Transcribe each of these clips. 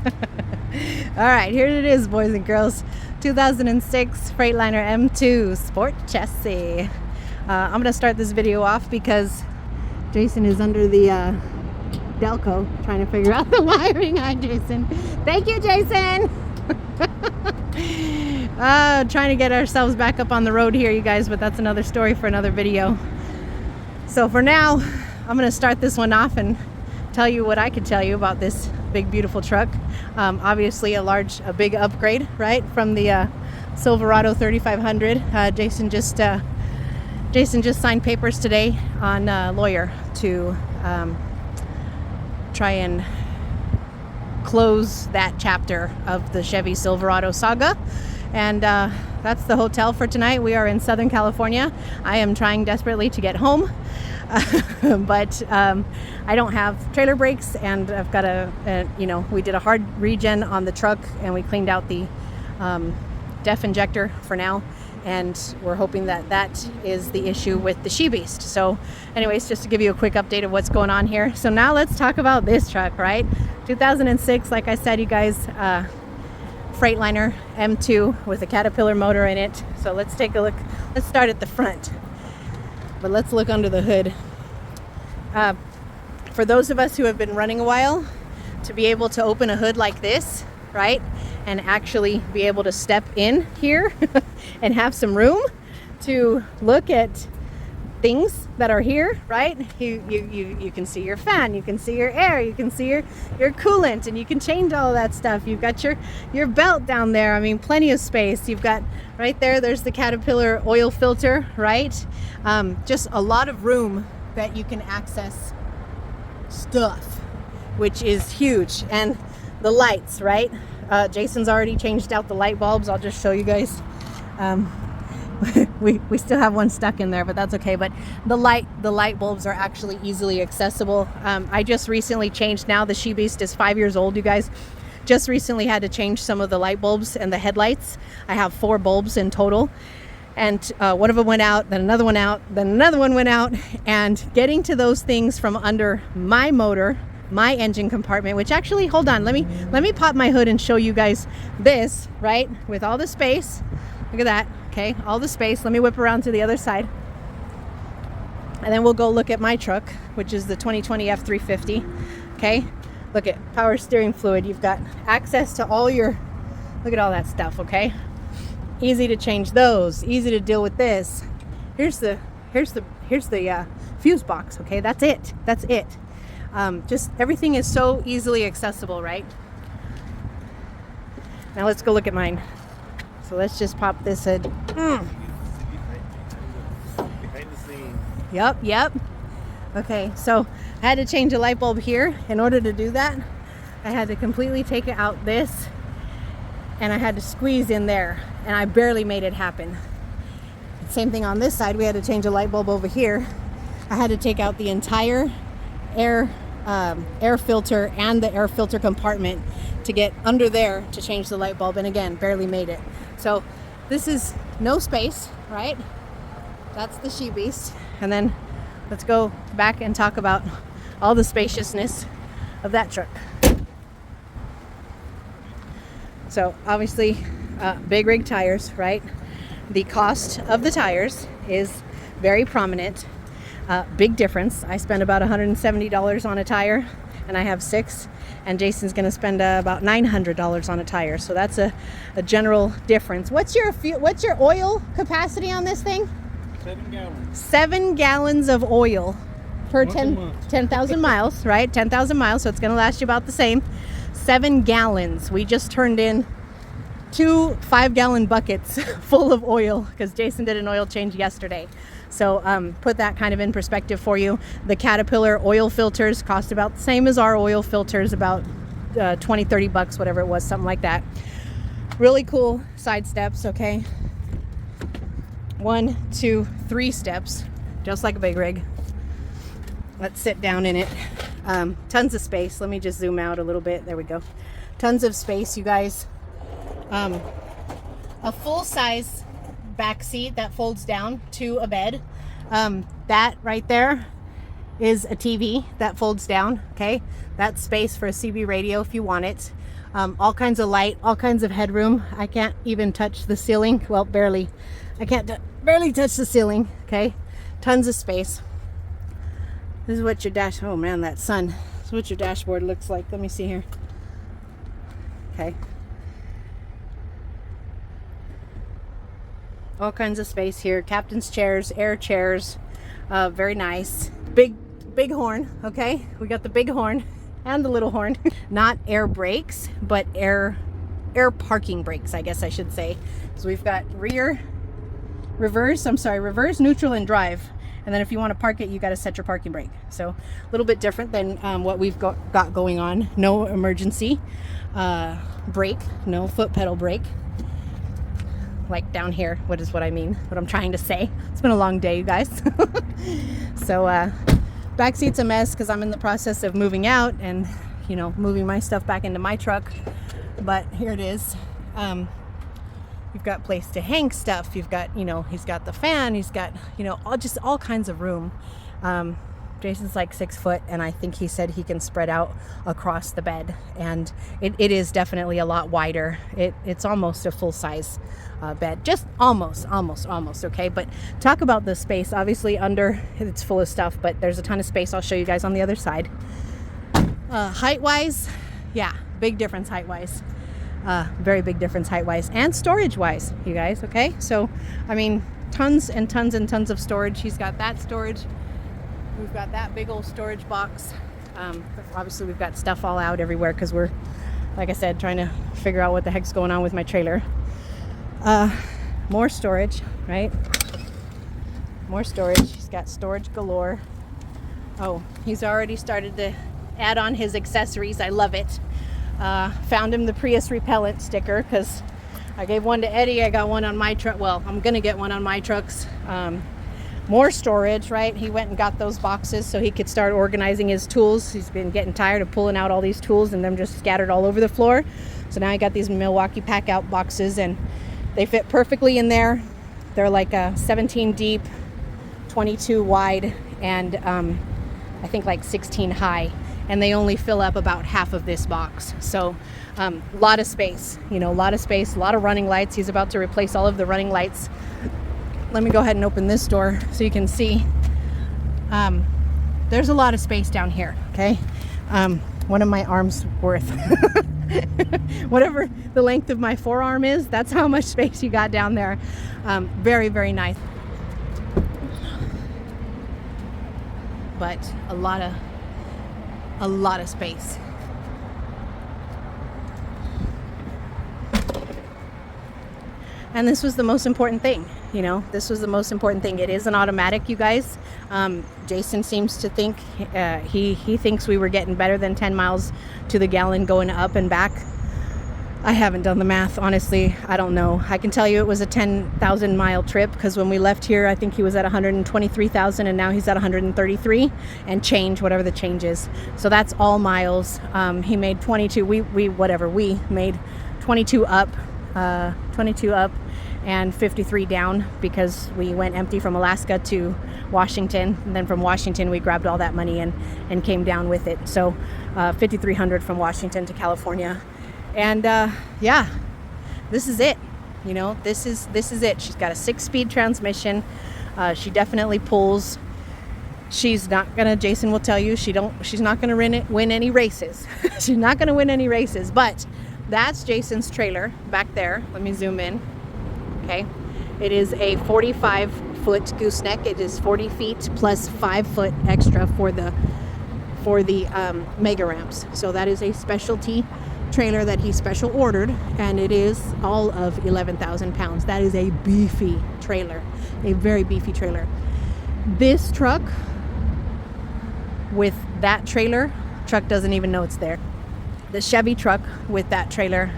All right, here it is, boys and girls. 2006 Freightliner M2 Sport Chassis. I'm going to start this video off because Jason is under the Delco trying to figure out the wiring. Hi, Jason. Thank you, Jason. Trying to get ourselves back up on the road here, you guys, but that's another story for another video. So for now, I'm going to start this one off and tell you what I could tell you about this big beautiful truck. Obviously a big upgrade, right, from the Silverado 3500. Jason just signed papers today on lawyer to try and close that chapter of the Chevy Silverado saga. And that's the hotel for tonight. We are in Southern California. I am trying desperately to get home. But I don't have trailer brakes, and I've got we did a hard regen on the truck, and we cleaned out the def injector for now, and we're hoping that is the issue with the She-Beast. So anyways, just to give you a quick update of what's going on here. So now let's talk about this truck, right? 2006, like I said, you guys, Freightliner M2 with a Caterpillar motor in it. So let's take a look. Let's start at the front. But let's look under the hood. For those of us who have been running a while, to be able to open a hood like this, right, and actually be able to step in here and have some room to look at things that are here, right? You can see your fan, you can see your air, you can see your coolant, and you can change all of that stuff. You've got your belt down there. I mean, plenty of space. You've got right there's the Caterpillar oil filter, right? Just a lot of room that you can access stuff, which is huge. And the lights, right? Jason's already changed out the light bulbs. I'll just show you guys. We still have one stuck in there, but that's okay. But the light bulbs are actually easily accessible. I just recently changed. Now the She-Beast is 5 years old, you guys. Just recently had to change some of the light bulbs and the headlights. I have 4 bulbs in total, and one of them went out, then another one out, then another one went out. And getting to those things from under my motor, my engine compartment, which actually, hold on, let me pop my hood and show you guys this, right, with all the space. Look at that. Okay, all the space. Let me whip around to the other side, and then we'll go look at my truck, which is the 2020 F350. Okay, look at power steering fluid. You've got access to all your, look at all that stuff. Okay, easy to change those, easy to deal with this. Here's the fuse box. Okay, that's it. Just everything is so easily accessible, right? Now let's go look at mine. So let's just pop this hood. Behind the scenes. Yep. Okay, so I had to change a light bulb here. In order to do that, I had to completely take it out this, and I had to squeeze in there, and I barely made it happen. Same thing on this side. We had to change a light bulb over here. I had to take out the entire air filter and the air filter compartment to get under there to change the light bulb, and again, barely made it. So this is no space, right? That's the She-Beast. And then let's go back and talk about all the spaciousness of that truck. So obviously, big rig tires, right? The cost of the tires is very prominent. Big difference. I spent about $170 on a tire, and I have 6. And Jason's going to spend about $900 on a tire. So that's a general difference. What's your oil capacity on this thing? 7 gallons. 7 gallons of oil per 10,000 miles, right? 10,000 miles. So it's going to last you about the same. 7 gallons. We just turned in 2 5-gallon buckets full of oil because Jason did an oil change yesterday. So put that kind of in perspective for you. The Caterpillar oil filters cost about the same as our oil filters, about $20-$30, whatever it was, something like that. Really cool side steps, okay? 1, 2, 3 steps, just like a big rig. Let's sit down in it. Tons of space. Let me just zoom out a little bit. There we go. Tons of space, you guys. A full-size back seat that folds down to a bed. That right there is a TV that folds down. Okay, that's space for a CB radio if you want it. All kinds of light, all kinds of headroom. I can't even touch the ceiling. Well, barely. I can't barely touch the ceiling. Okay, tons of space. This is what your oh man, that sun. This is what your dashboard looks like. Let me see here. Okay. All kinds of space here. Captain's chairs, air chairs. Very nice. Big horn. Okay, we got the big horn and the little horn. Not air brakes, but air parking brakes, I guess I should say. So we've got reverse, neutral, and drive. And then if you want to park it, you got to set your parking brake. So a little bit different than what we've got going on. No emergency brake, no foot pedal brake. Like down here, what I mean, what I'm trying to say. It's been a long day, you guys. So back seat's a mess because I'm in the process of moving out and, you know, moving my stuff back into my truck. But here it is. You've got place to hang stuff. You've got, you know, he's got the fan. He's got, you know, all kinds of room. Jason's like 6 foot, and I think he said he can spread out across the bed. And it is definitely a lot wider. It's almost a full size bed, just almost. Okay, but talk about the space. Obviously, under it's full of stuff, but there's a ton of space. I'll show you guys on the other side. Height wise, yeah, big difference height wise. Very big difference height wise and storage wise, you guys. Okay, so I mean, tons and tons and tons of storage. He's got that storage. We've got that big old storage box. Obviously we've got stuff all out everywhere because we're, like I said, trying to figure out what the heck's going on with my trailer. More storage, right? More storage. He's got storage galore. Oh, he's already started to add on his accessories. I love it. Found him the Prius repellent sticker because I gave one to Eddie. I got one on my truck. Well, I'm gonna get one on my trucks. More storage, right? He went and got those boxes so he could start organizing his tools. He's been getting tired of pulling out all these tools and them just scattered all over the floor. So now I got these Milwaukee pack out boxes and they fit perfectly in there. They're like a 17 deep, 22 wide, and I think like 16 high. And they only fill up about half of this box. So a lot of space, you know, a lot of space, a lot of running lights. He's about to replace all of the running lights. Let me go ahead and open this door so you can see. There's a lot of space down here, okay? One of my arms worth. Whatever the length of my forearm is, that's how much space you got down there. Very, very nice. But a lot of space. And this was the most important thing, you know, this was the most important thing. It is an automatic, you guys. Jason seems to think, he thinks we were getting better than 10 miles to the gallon going up and back. I haven't done the math, honestly. I don't know. I can tell you it was a 10,000 mile trip because when we left here, I think he was at 123,000 and now he's at 133 and change, whatever the change is. So that's all miles. He made 22, we made 22 up and 53 down because we went empty from Alaska to Washington, and then from Washington we grabbed all that money and came down with it. So 5,300 from Washington to California. And yeah, this is it. You know, this is it. She's got a 6-speed transmission. She definitely pulls. She's not gonna, Jason will tell you, she's not gonna win any races. She's not gonna win any races, but that's Jason's trailer back there. Let me zoom in. Okay, it is a 45-foot gooseneck. It is 40 feet plus 5 foot extra for the mega ramps. So that is a specialty trailer that he special ordered, and it is all of 11,000 pounds. That is a beefy trailer, a very beefy trailer. This truck with that trailer, truck doesn't even know it's there. The Chevy truck with that trailer,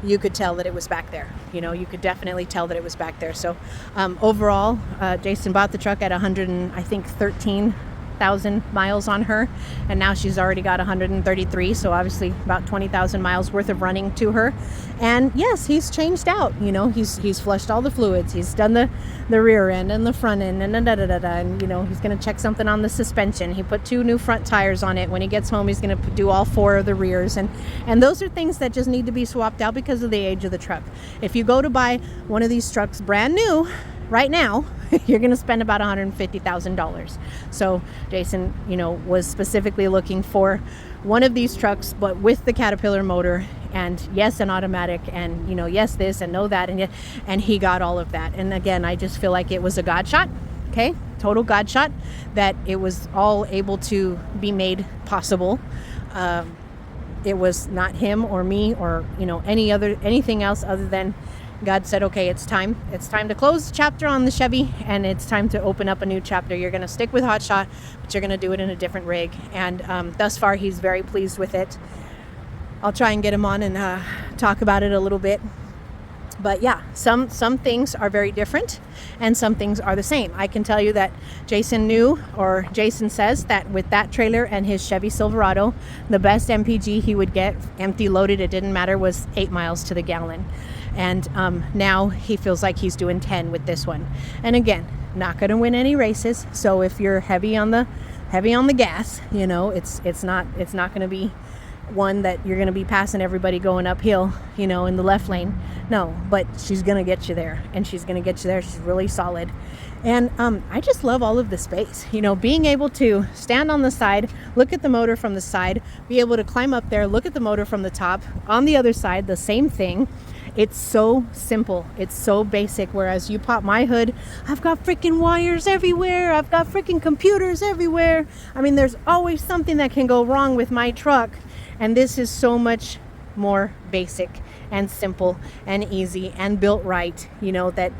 you could tell that it was back there. You know, you could definitely tell that it was back there. So overall, Jason bought the truck at 113 100,000 miles on her, and now she's already got 133, so obviously about 20,000 miles worth of running to her. And yes, he's changed out, you know, he's flushed all the fluids, he's done the rear end and the front end and you know, he's going to check something on the suspension. He put 2 new front tires on it. When he gets home, he's going to do all 4 of the rears, and those are things that just need to be swapped out because of the age of the truck. If you go to buy one of these trucks brand new right now, you're going to spend about $150,000. So Jason, you know, was specifically looking for one of these trucks, but with the Caterpillar motor, and yes, an automatic, and you know, yes, this and no that, and he got all of that. And again, I just feel like it was a God shot. Okay, total God shot, that it was all able to be made possible. It was not him or me or, you know, anything else other than God said, okay, it's time to close the chapter on the Chevy, and it's time to open up a new chapter. You're going to stick with Hot Shot, but you're going to do it in a different rig. And thus far, he's very pleased with it. I'll try and get him on and talk about it a little bit. But yeah, some things are very different and some things are the same. I can tell you that Jason says that with that trailer and his Chevy Silverado, the best MPG he would get, empty loaded, it didn't matter, was 8 miles to the gallon. And now he feels like he's doing 10 with this one. And again, not going to win any races. So if you're heavy on the gas, you know, it's not going to be one that you're going to be passing everybody going uphill, you know, in the left lane. No, but she's going to get you there, and she's going to get you there. She's really solid. And I just love all of the space, you know, being able to stand on the side, look at the motor from the side, be able to climb up there, look at the motor from the top. On the other side, the same thing. It's so simple. It's so basic. Whereas you pop my hood, I've got freaking wires everywhere. I've got freaking computers everywhere. I mean, there's always something that can go wrong with my truck. And this is so much more basic and simple and easy and built right, you know, that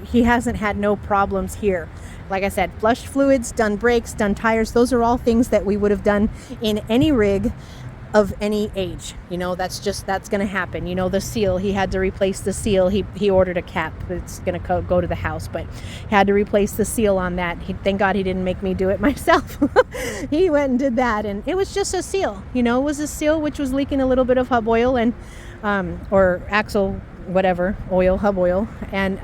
he hasn't had no problems here. Like I said, flushed fluids, done brakes, done tires. Those are all things that we would have done in any rig of any age. You know, that's going to happen. You know, the seal, he had to replace the seal. He ordered a cap. It's going to go to the house, but he had to replace the seal on that. Thank God he didn't make me do it myself. He went and did that, and it was just a seal. You know, it was a seal which was leaking a little bit of hub oil and or axle whatever oil, hub oil, and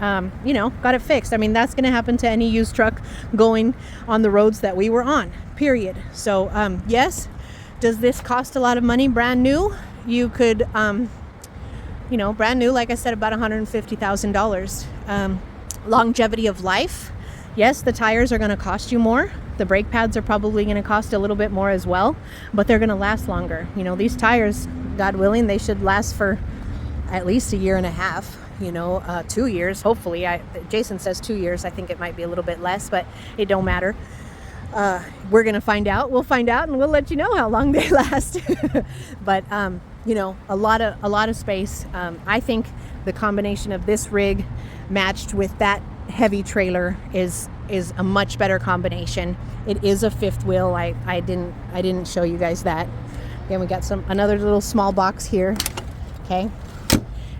you know, got it fixed. I mean, that's going to happen to any used truck going on the roads that we were on, period. So yes, does this cost a lot of money brand new? You could you know, brand new, like I said, about $150,000. Longevity of life, yes, the tires are going to cost you more. The brake pads are probably going to cost a little bit more as well, but they're going to last longer. You know, these tires, God willing, they should last for at least a year and a half, you know, 2 years, hopefully. Jason says 2 years. I think it might be a little bit less, but it don't matter. We're going to find out. We'll find out, and we'll let you know how long they last. But, you know, a lot of space. I think the combination of this rig matched with that heavy trailer is a much better combination. It is a fifth wheel. I didn't show you guys that. Again, we got another little small box here. Okay.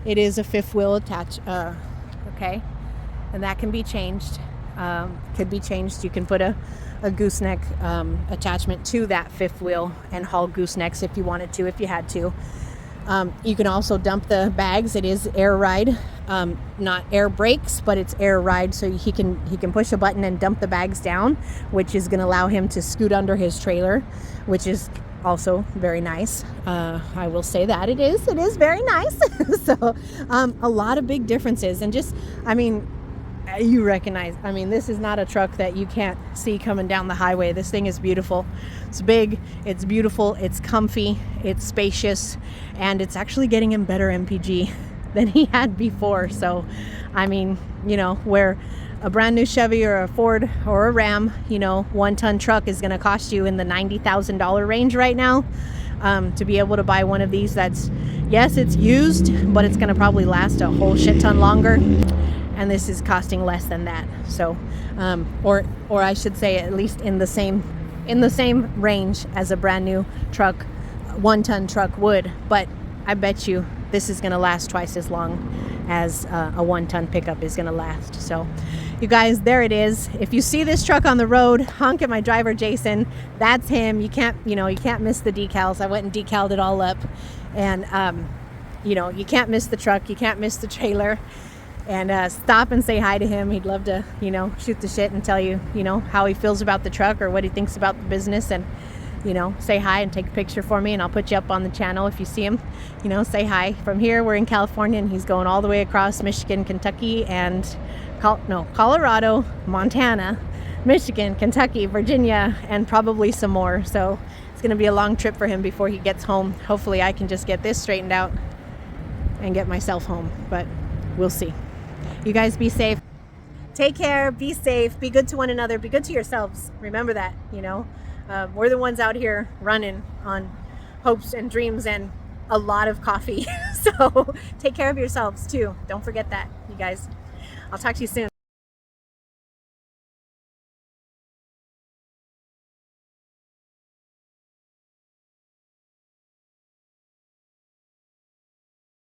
It is a fifth wheel attached. Okay. And that can be changed. Could be changed. You can put a gooseneck attachment to that fifth wheel and haul goosenecks if you wanted to, if you had to. You can also dump the bags. It is air ride, not air brakes, but it's air ride. So he can push a button and dump the bags down, which is going to allow him to scoot under his trailer, which is also very nice. I will say that it is very nice. So a lot of big differences, and just, I mean, you recognize, I mean, this is not a truck that you can't see coming down the highway. This thing is beautiful. It's big, it's beautiful, it's comfy, it's spacious, and it's actually getting him better MPG than he had before. So, I mean, you know, where a brand new Chevy or a Ford or a Ram, you know, 1-ton truck is going to cost you in the $90,000 range right now. To be able to buy one of these that's, yes, it's used, but it's going to probably last a whole shit ton longer. And this is costing less than that. So, or I should say, at least in the same range as a brand new truck, 1-ton truck would. But I bet you this is going to last twice as long. as a 1-ton pickup is going to last. So you guys, there it is. If you see this truck on the road, honk at my driver Jason. That's him. You can't miss the decals. I went and decaled it all up, and you can't miss the truck, you can't miss the trailer. And stop and say hi to him. He'd love to shoot the shit and tell you how he feels about the truck or what he thinks about the business. And say hi and take a picture for me, and I'll put you up on the channel if you see him. Say hi. From here, we're in California, and he's going all the way across Michigan, Kentucky, and Colorado, Montana, Michigan, Kentucky, Virginia, and probably some more. So it's going to be a long trip for him before he gets home. Hopefully I can just get this straightened out and get myself home, but we'll see. You guys be safe. Take care, be safe, be good to one another, be good to yourselves. Remember that, we're the ones out here running on hopes and dreams and a lot of coffee. So take care of yourselves too. Don't forget that, you guys. I'll talk to you soon.